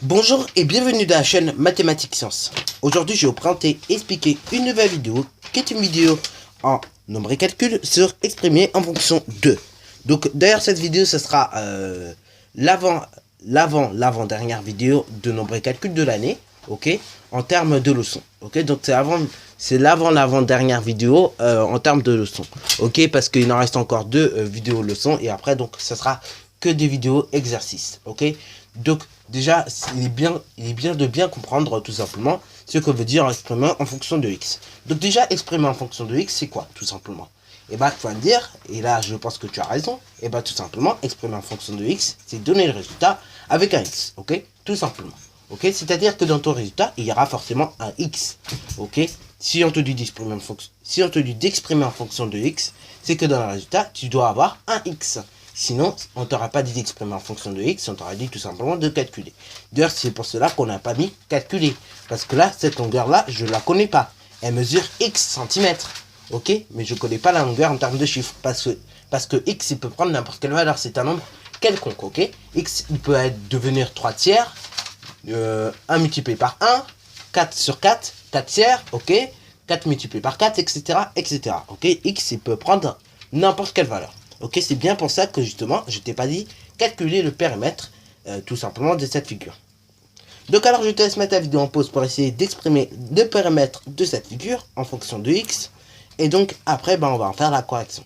Bonjour et bienvenue dans la chaîne Mathématiques Sciences. Aujourd'hui, je vais vous présenter et expliquer une nouvelle vidéo qui est une vidéo en nombre et calcul sur exprimer en fonction de. Donc d'ailleurs cette vidéo ce sera l'avant-dernière vidéo de nombre et calcul de l'année, ok, en termes de leçons. Ok, donc c'est l'avant-dernière vidéo en termes de leçons. Ok, parce qu'il en reste encore deux vidéos leçons et après donc ce sera que des vidéos exercices. Ok, donc déjà il est bien de bien comprendre tout simplement ce que veut dire exprimer en fonction de x. Donc déjà exprimer en fonction de x c'est quoi tout simplement? Et bah tu vas me dire, et là je pense que tu as raison, et bah tout simplement exprimer en fonction de x c'est donner le résultat avec un x, ok, tout simplement. Ok, c'est-à-dire que dans ton résultat il y aura forcément un x. Ok, si on te dit d'exprimer en fonction de x, c'est que dans le résultat tu dois avoir un x. Sinon, on t'aura pas dit d'exprimer en fonction de x, on t'aura dit tout simplement de calculer. D'ailleurs, c'est pour cela qu'on n'a pas mis calculer. Parce que là, cette longueur-là, je ne la connais pas. Elle mesure x centimètres. Ok, mais je ne connais pas la longueur en termes de chiffres. Parce que x, il peut prendre n'importe quelle valeur. C'est un nombre quelconque. Ok, x, il peut devenir 3 tiers, 1 multiplié par 1, 4 sur 4, 4 tiers, ok, 4 multiplié par 4, etc. etc. Ok, x, il peut prendre n'importe quelle valeur. Ok, c'est bien pour ça que justement, je t'ai pas dit calculer le périmètre tout simplement de cette figure. Donc alors je te laisse mettre la vidéo en pause pour essayer d'exprimer le périmètre de cette figure en fonction de x. Et donc après, on va en faire la correction.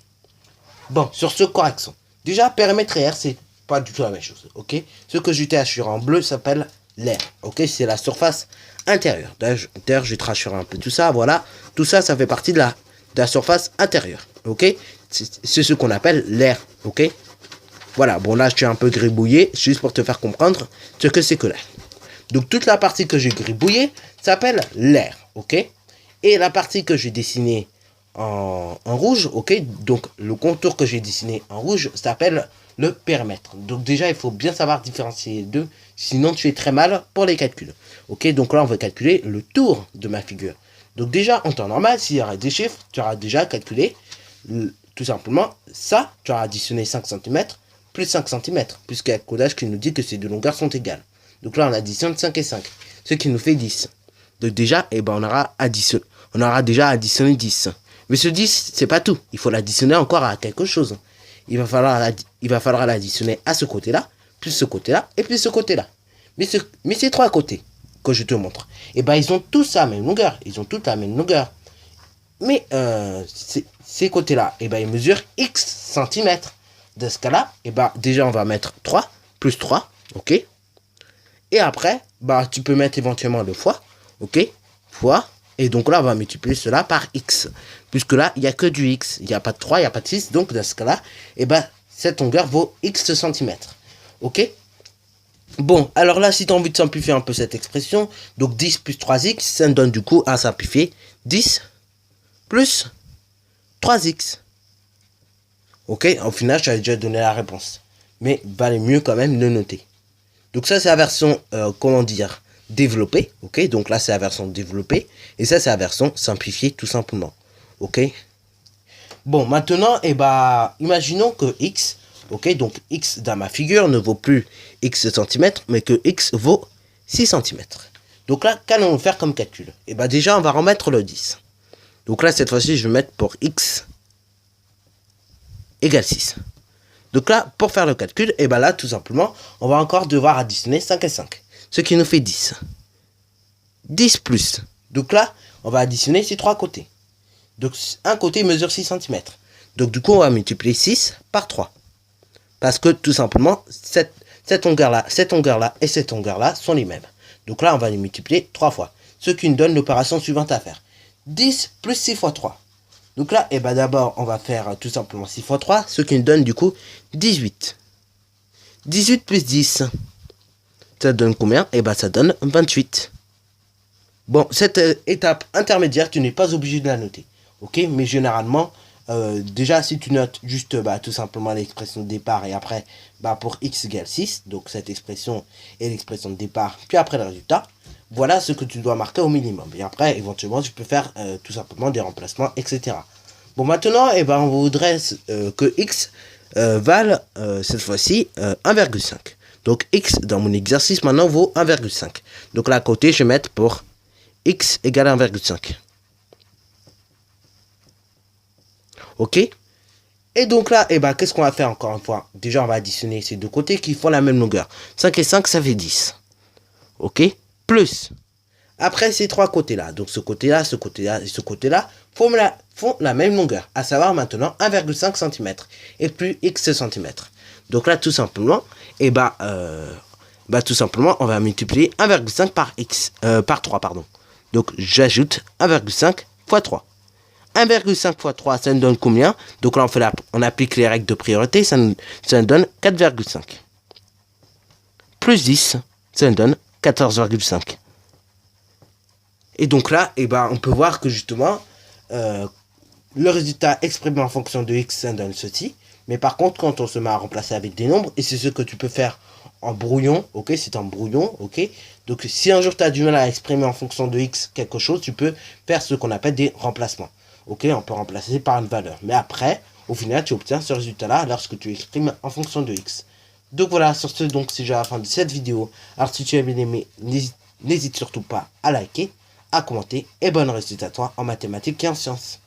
Bon, sur ce correction, déjà périmètre et r, c'est pas du tout la même chose. Ok, ce que je t'ai assuré en bleu s'appelle l'air. Ok, c'est la surface intérieure. D'ailleurs, je vais te rassurer un peu tout ça. Voilà, tout ça, ça fait partie de la surface intérieure. Ok, c'est ce qu'on appelle l'air. Ok, voilà, bon là je suis un peu gribouillé juste pour te faire comprendre ce que c'est que l'air. Donc toute la partie que j'ai gribouillée s'appelle l'air. Ok, et la partie que j'ai dessinée en rouge, ok, donc le contour que j'ai dessiné en rouge s'appelle le périmètre. Donc déjà il faut bien savoir différencier les deux, sinon tu es très mal pour les calculs. Ok, donc là on va calculer le tour de ma figure. Donc déjà en temps normal, s'il y aurait des chiffres, tu auras déjà calculé tout simplement ça, tu auras additionné 5 cm plus 5 cm, puisqu'il y a le codage qui nous dit que ces deux longueurs sont égales. Donc là on additionne 5 et 5, ce qui nous fait 10. Donc déjà, on aura déjà additionné 10. Mais ce 10, c'est pas tout. Il faut l'additionner encore à quelque chose. Il va falloir l'additionner à ce côté-là, plus ce côté-là, et plus ce côté-là. Mais ces trois côtés que je te montre, ils ont tous la même longueur. Ils ont toutes la même longueur. Mais ces côtés-là, ils mesurent x centimètres. Dans ce cas-là, déjà, on va mettre 3, plus 3, ok. Et après, tu peux mettre éventuellement le fois, ok, fois. Et donc là, on va multiplier cela par x. Puisque là, il n'y a que du x. Il n'y a pas de 3, il n'y a pas de 6. Donc, dans ce cas-là, cette longueur vaut x centimètres. Ok. Bon, alors là, si tu as envie de simplifier un peu cette expression, donc 10 plus 3x, ça me donne du coup à simplifier 10 plus 3x. Ok, au final, j'avais déjà donné la réponse. Mais valait mieux quand même le noter. Donc ça, c'est la version, comment dire, développée. Ok, donc là, c'est la version développée. Et ça, c'est la version simplifiée, tout simplement. Ok. Bon, maintenant, imaginons que x, ok, donc x dans ma figure ne vaut plus x centimètres, mais que x vaut 6 cm. Donc là, qu'allons-nous faire comme calcul? Déjà, on va remettre le 10. Donc là, cette fois-ci, je vais mettre pour x égale 6. Donc là, pour faire le calcul, là, tout simplement, on va encore devoir additionner 5 et 5. Ce qui nous fait 10. 10 plus. Donc là, on va additionner ces trois côtés. Donc un côté mesure 6 cm. Donc du coup, on va multiplier 6 par 3. Parce que tout simplement, cette longueur-là et cette longueur-là sont les mêmes. Donc là, on va les multiplier 3 fois. Ce qui nous donne l'opération suivante à faire. 10 plus 6 fois 3. Donc là, d'abord, on va faire tout simplement 6 fois 3, ce qui nous donne du coup 18. 18 plus 10, ça donne combien? Ça donne 28. Bon, cette étape intermédiaire, tu n'es pas obligé de la noter. Ok, mais généralement, déjà, si tu notes juste tout simplement l'expression de départ et après, pour x égale 6, donc cette expression est l'expression de départ, puis après le résultat, voilà ce que tu dois marquer au minimum. Et après, éventuellement, tu peux faire tout simplement des remplacements, etc. Bon, maintenant, on voudrait que x vale, cette fois-ci, 1,5. Donc x dans mon exercice maintenant vaut 1,5. Donc là à côté, je vais mettre pour x égale 1,5. Ok. Et donc là, eh ben, qu'est-ce qu'on va faire encore une fois? Déjà, on va additionner ces deux côtés qui font la même longueur. 5 et 5, ça fait 10. Ok. Plus. Après ces trois côtés-là, donc ce côté-là, ce côté-là et ce côté-là, font la même longueur, à savoir maintenant 1,5 cm et plus x cm. Donc là, tout simplement, tout simplement, on va multiplier 1,5 par x, par 3, pardon. Donc j'ajoute 1,5 fois 3. 1,5 fois 3, ça nous donne combien? Donc là, on applique les règles de priorité, ça nous donne 4,5. Plus 10, ça nous donne 14,5. Et donc là, on peut voir que justement, le résultat exprimé en fonction de x, ça donne ceci. Mais par contre, quand on se met à remplacer avec des nombres, et c'est ce que tu peux faire en brouillon, ok, c'est en brouillon, ok. Donc si un jour tu as du mal à exprimer en fonction de x quelque chose, tu peux faire ce qu'on appelle des remplacements. Ok, on peut remplacer par une valeur. Mais après, au final, tu obtiens ce résultat-là lorsque tu exprimes en fonction de x. Donc voilà, sur ce, donc c'est déjà la fin de cette vidéo. Alors si tu as bien aimé, n'hésite surtout pas à liker, à commenter, et bonne réussite à toi en mathématiques et en sciences.